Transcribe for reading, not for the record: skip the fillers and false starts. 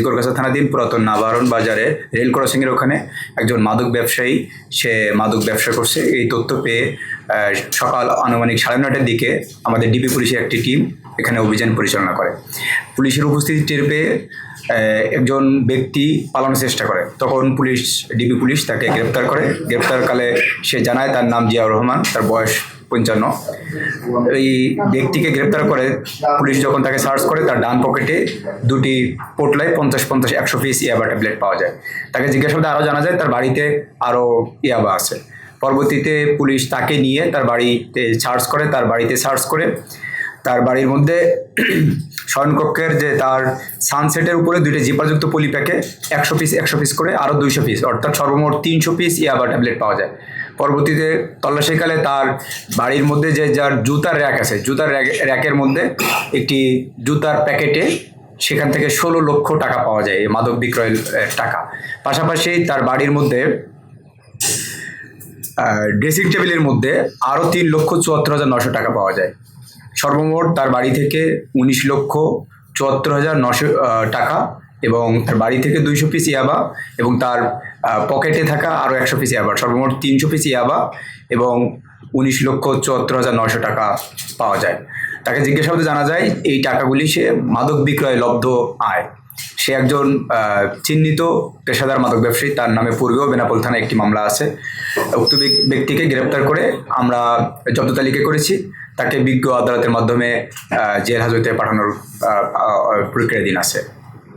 জিকরগাছা থানাধীন পুরাতন নাবারণ বাজারে রেল ক্রসিংয়ের ওখানে একজন মাদক ব্যবসায়ী, সে মাদক ব্যবসা করছে। এই তথ্য পেয়ে সকাল আনুমানিক 9:30টার দিকে আমাদের ডিবি পুলিশের একটি টিম এখানে অভিযান পরিচালনা করে। পুলিশের উপস্থিতি টের পেয়ে একজন ব্যক্তি পালানোর চেষ্টা করে, তখন ডিবি পুলিশ তাকে গ্রেপ্তার করে। গ্রেপ্তারকালে সে জানায় তার নাম জিয়াউর রহমান, তার বয়স 55। এই ব্যক্তিকে গ্রেপ্তার করে পুলিশ যখন তাকে সার্চ করে, তার ডান পকেটে দুটি পোটলায় 50-50 100 পিস ইয়াবা ট্যাবলেট পাওয়া যায়। তাকে জিজ্ঞাসাবাদে আরও জানা যায় তার বাড়িতে আরও ইয়াবা আছে। পরবর্তীতে পুলিশ তাকে নিয়ে তার বাড়িতে সার্চ করে তার বাড়ির মধ্যে শয়নকক্ষের যে তার সানসেটের উপরে দুইটা জিপারযুক্ত পলিপ্যাকে 100 পিস করে আরও 200 পিস, অর্থাৎ সর্বমোট 300 পিস ইয়াবা ট্যাবলেট পাওয়া যায়। পরবর্তীতে তল্লাশিকালে তার বাড়ির মধ্যে যার জুতার র্যাক আছে, জুতার র্যাকের মধ্যে একটি জুতার প্যাকেটে সেখান থেকে 16 লক্ষ টাকা পাওয়া যায়, মাদক বিক্রয়ের টাকা। পাশাপাশি তার বাড়ির মধ্যে ড্রেসিং টেবিলের মধ্যে আরও 3,74,900 টাকা পাওয়া যায়। সর্বমোট তার বাড়ি থেকে 19,74,900 টাকা এবং তার বাড়ি থেকে 200 পিস ইয়াবা এবং তার পকেটে থাকা আরও 100 পিস ইয়াবা, সর্বমোট 300 পিস ইয়াবা এবং 19,74,900 টাকা পাওয়া যায়। তাকে জিজ্ঞাসাবাদে জানা যায় এই টাকাগুলি সে মাদক বিক্রয়ে লব্ধ আয়। সে একজন চিহ্নিত পেশাদার মাদক ব্যবসায়ী, তার নামে পূর্বেও বেনাপোল থানায় একটি মামলা আছে। উক্ত ব্যক্তিকে গ্রেপ্তার করে আমরা জব্দ তালিকা করেছি। তাকে বিজ্ঞ আদালতের মাধ্যমে জেল হাজতে পাঠানোর প্রক্রিয়াধীন আছে।